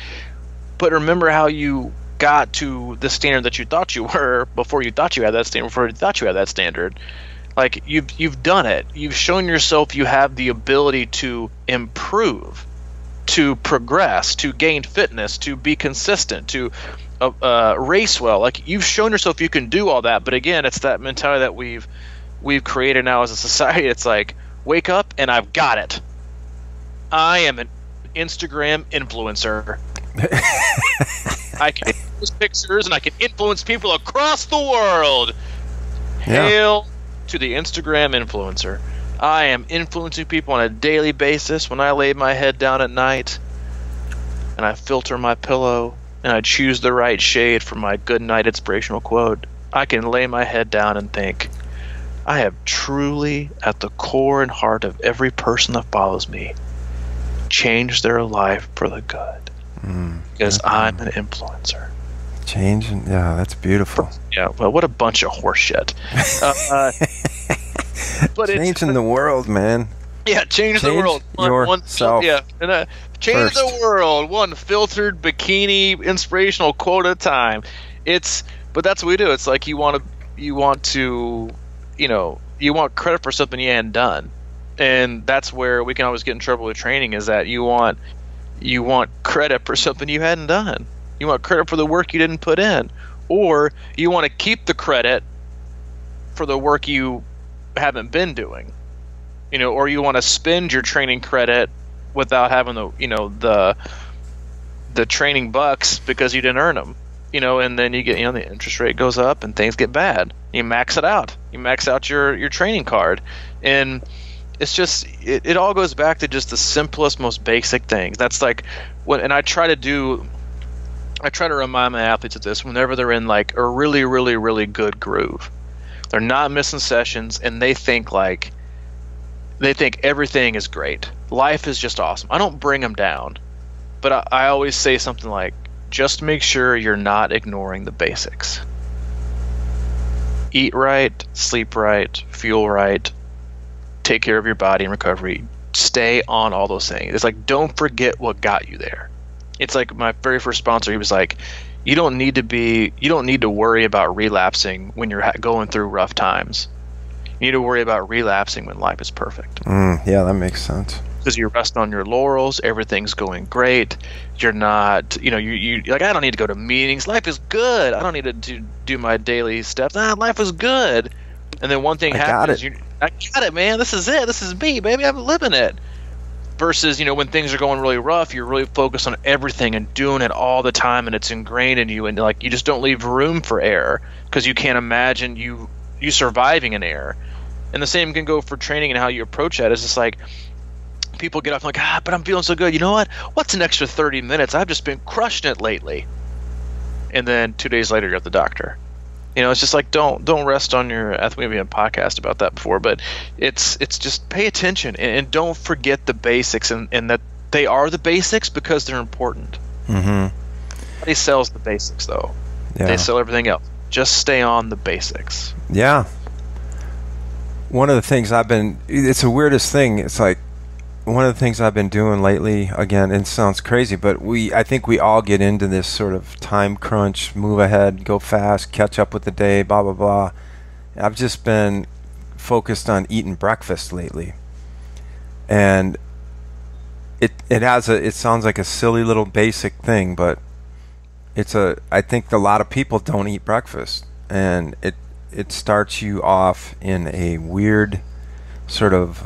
But remember how you got to the standard that you thought you were before you thought you had that standard, before you thought you had that standard. Like, you've done it. You've shown yourself you have the ability to improve, to progress, to gain fitness, to be consistent, to race well. Like, you've shown yourself you can do all that. But again, it's that mentality that we've created now as a society. It's like, wake up and I've got it. I am an Instagram influencer. I can post pictures and I can influence people across the world. Yeah. Hail to the Instagram influencer. I am influencing people on a daily basis when I lay my head down at night and I filter my pillow and I choose the right shade for my good night inspirational quote. I can lay my head down and think, I have truly, at the core and heart of every person that follows me, changed their life for the good. Because I'm an influencer. Changing, yeah, that's beautiful. Yeah, well, what a bunch of horse shit. But changing the world, man. Yeah, change the world. Yourself. Change the world. One filtered bikini inspirational quote at a time. But that's what we do. It's like you want credit for something you hadn't done, and that's where we can always get in trouble with training. Is that you want credit for something you hadn't done. You want credit for the work you didn't put in, or you want to keep the credit for the work you haven't been doing. Or you want to spend your training credit without having the training bucks because you didn't earn them. And then you get, the interest rate goes up and things get bad. You max it out. You max out your training card, and it's just it all goes back to just the simplest, most basic things. That's like and I try to remind my athletes of this whenever they're in like a really, really, really good groove. They're not missing sessions, and they think everything is great. Life is just awesome. I don't bring them down, but I always say something like, just make sure you're not ignoring the basics. Eat right, sleep right, fuel right, take care of your body and recovery. Stay on all those things. It's like, don't forget what got you there. It's like my very first sponsor, he was like, you don't need to worry about relapsing when you're going through rough times. You need to worry about relapsing when life is perfect. Yeah, that makes sense. Because you rest on your laurels, everything's going great. You're not, you like, I don't need to go to meetings. Life is good. I don't need to do my daily steps. Life is good. And then one thing happens. I got it, man. This is it. This is me, baby. I'm living it. Versus, when things are going really rough, you're really focused on everything and doing it all the time, and it's ingrained in you, and like you just don't leave room for error because you can't imagine you surviving an error. And the same can go for training and how you approach that. It's just like people get up and like, but I'm feeling so good. You know what? What's an extra 30 minutes? I've just been crushing it lately. And then 2 days later, you're at the doctor. It's just like don't rest on your. I think we have a podcast about that before, but it's just pay attention and don't forget the basics, and that they are the basics because they're important. Nobody sells the basics though. Yeah. They sell everything else. Just stay on the basics. Yeah. One of the things it's the weirdest thing. It's like one of the things I've been doing lately, again, it sounds crazy, but I think we all get into this sort of time crunch, move ahead, go fast, catch up with the day, blah, blah, blah. I've just been focused on eating breakfast lately. And it sounds like a silly little basic thing, but I think a lot of people don't eat breakfast. And it starts you off in a weird sort of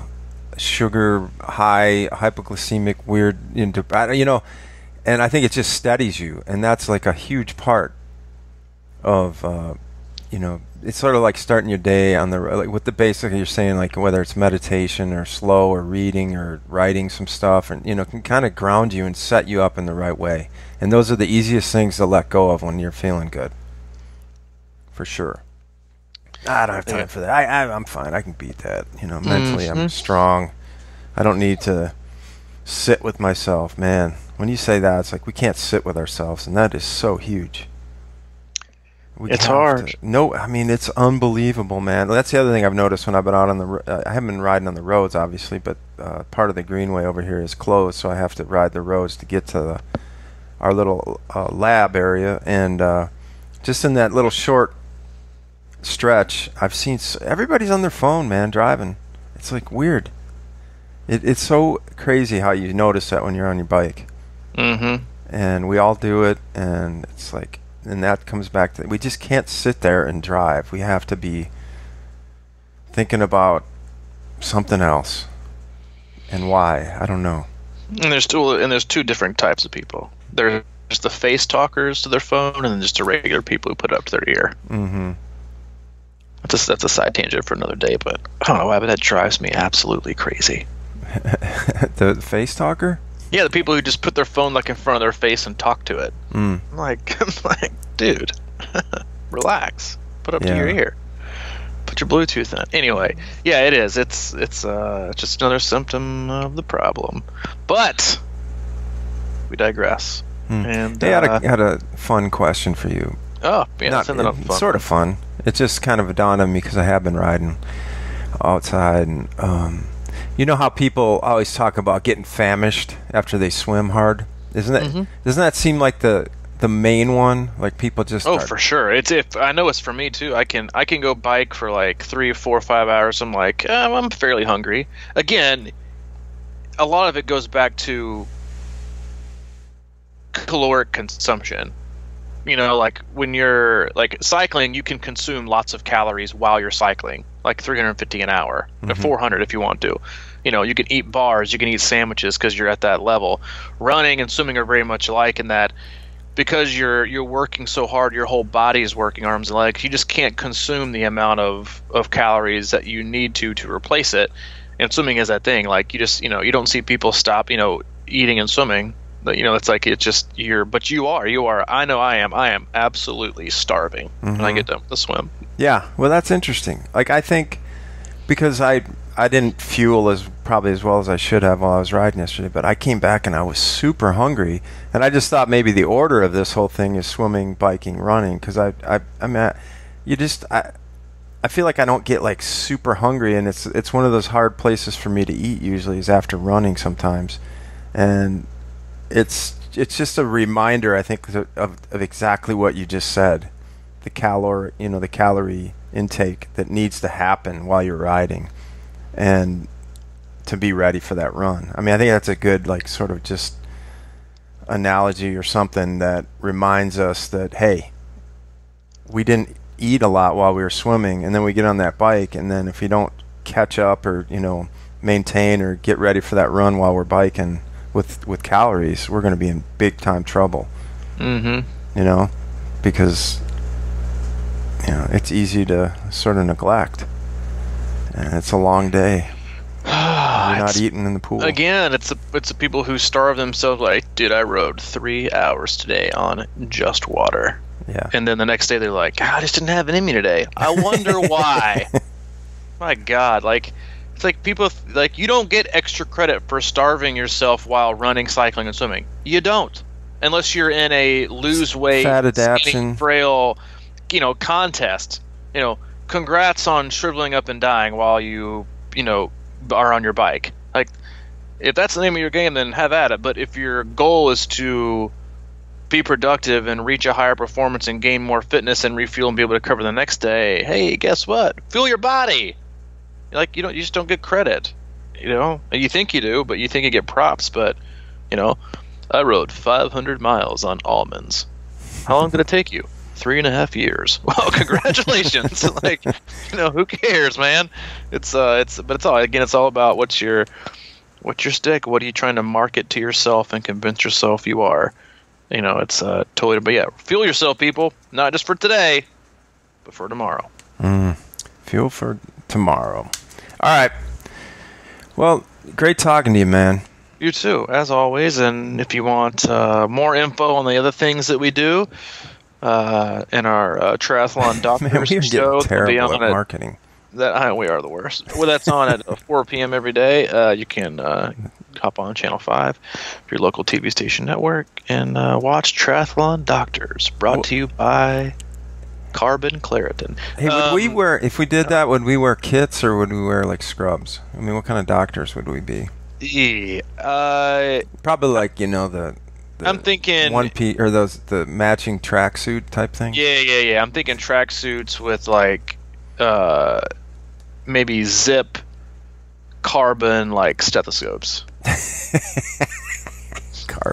sugar high, hypoglycemic, weird, and I think it just steadies you, and that's like a huge part of it's sort of like starting your day on with the basic you're saying, like whether it's meditation or slow or reading or writing some stuff, and can kind of ground you and set you up in the right way. And those are the easiest things to let go of when you're feeling good, for sure. I don't have time for that. I'm fine. I can beat that. Mentally, I'm strong. I don't need to sit with myself. Man, when you say that, it's like we can't sit with ourselves, and that is so huge. It's hard. It's unbelievable, man. That's the other thing I've noticed when I've been out on the I haven't been riding on the roads, obviously, but part of the greenway over here is closed, so I have to ride the roads to get to our little lab area. And just in that little short stretch, I've seen everybody's on their phone, man, driving. It's like weird. It's so crazy how you notice that when you're on your bike. And we all do it, and it's like, and that comes back to, we just can't sit there and drive. We have to be thinking about something else. And why? I don't know. And there's two different types of people. There's the face talkers to their phone, and then just the regular people who put it up to their ear. That's a side tangent for another day, but I don't know why, but that drives me absolutely crazy. The face talker? Yeah, the people who just put their phone like in front of their face and talk to it. I'm like, dude, relax. Put it up to your ear. your Bluetooth in. Anyway, yeah, it is. It's just another symptom of the problem. But we digress. And hey, I had a fun question for you. Oh, yeah, It's sort of fun. It just kind of dawned on me because I have been riding outside, and you know how people always talk about getting famished after they swim hard? Doesn't that seem like the main one? Like people just for sure. I know it's for me too. I can go bike for like 3, 4, 5 hours. I'm like, I'm fairly hungry. Again, a lot of it goes back to caloric consumption. You know, like when you're like cycling, you can consume lots of calories while you're cycling, like 350 an hour, 400 if you want to. You know, you can eat bars, you can eat sandwiches because you're at that level. Running and swimming are very much alike in that because you're working so hard, your whole body is working, arms and legs. You just can't consume the amount of calories that you need to replace it. And swimming is that thing. Like you don't see people stop, eating and swimming. But it's like it's just but you are. I know I am absolutely starving when I get done with the swim. Yeah, well, that's interesting. Like I think because I didn't fuel probably as well as I should have while I was riding yesterday, but I came back and I was super hungry, and I just thought maybe the order of this whole thing is swimming, biking, running, because I feel like I don't get like super hungry, and it's one of those hard places for me to eat usually is after running sometimes, and it's just a reminder, I think, of exactly what you just said, the calorie intake that needs to happen while you're riding, and to be ready for that run. I mean, I think that's a good like sort of just analogy or something that reminds us that hey, we didn't eat a lot while we were swimming, and then we get on that bike, and then if you don't catch up or maintain or get ready for that run while we're biking with calories, we're going to be in big time trouble. Because it's easy to sort of neglect, and it's a long day. You're not eating in the pool again. It's the people who starve themselves. Like, dude, I rode 3 hours today on just water. Yeah, and then the next day they're like, I just didn't have it in me today. I wonder why. My God, like. It's like people like you don't get extra credit for starving yourself while running, cycling, and swimming. You don't, unless you're in a lose weight, fat adaptation, frail, contest. Congrats on shriveling up and dying while you are on your bike. Like, if that's the name of your game, then have at it. But if your goal is to be productive and reach a higher performance and gain more fitness and refuel and be able to cover the next day, hey, guess what? Fuel your body. Like you just don't get credit, You think you do, but you think you get props. But I rode 500 miles on almonds. How long did it take you? 3.5 years. Well, congratulations. Like, who cares, man? It's all about what's your stick. What are you trying to market to yourself and convince yourself you are? It's totally. But yeah, fuel yourself, people. Not just for today, but for tomorrow. Fuel for tomorrow. All right. Well, great talking to you, man. You too, as always. And if you want more info on the other things that we do in our Triathlon Doctors man, we're show, terrible at marketing. We are the worst. Well, that's on at 4 p.m. every day. You can hop on Channel 5, your local TV station network, and watch Triathlon Doctors, brought to you by Carbon Claritin. Hey, would we wear, if we did that, would we wear kits or would we wear like scrubs? I mean, what kind of doctors would we be? Probably like, the I'm thinking one piece or the matching tracksuit type thing. Yeah. I'm thinking tracksuits with like maybe zip carbon like stethoscopes.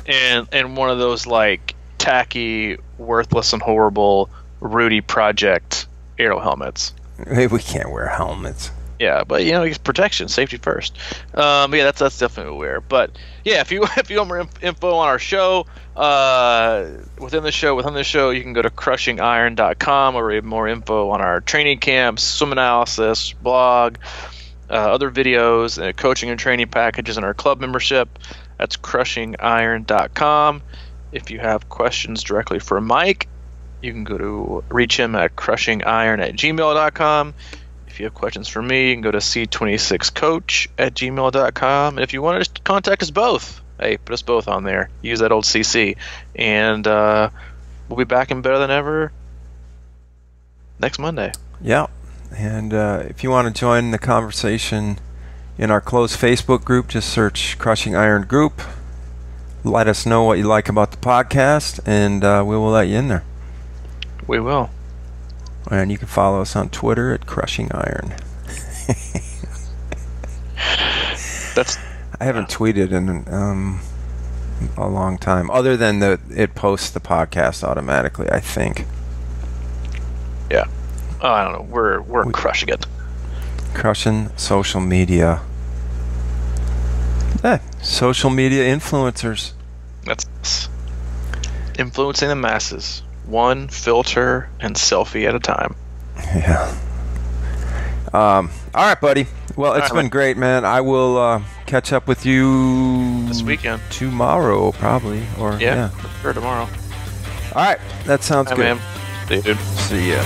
And one of those like tacky, worthless and horrible Rudy Project aero helmets. Hey, we can't wear helmets. Yeah, but it's protection, safety first. Yeah, that's definitely what we wear. But yeah, if you want more info on our show, within the show, you can go to crushingiron.com where we have more info on our training camps, swim analysis, blog, other videos, and coaching and training packages, and our club membership. That's crushingiron.com. If you have questions directly for Mike, you can go to reach him at crushingiron@gmail.com. If If you have questions for me, you can go to c26coach@gmail.com. And if you want to contact us both, hey, put us both on there. Use that old CC. And we'll be back and better than ever next Monday. Yeah. And if you want to join the conversation in our closed Facebook group, just search Crushing Iron Group. Let us know what you like about the podcast, and we will let you in there. We will. And you can follow us on Twitter at Crushing Iron. I haven't tweeted in a long time, other than it posts the podcast automatically, I think. Yeah. I don't know. We're crushing it. Crushing social media. Social media influencers. That's us. Influencing the masses. One filter and selfie at a time. Yeah. All right, buddy. Well, it's been great, man. I will catch up with you this weekend. Tomorrow, probably. Or yeah. For tomorrow. All right. That sounds good. Man. See you, dude. See ya.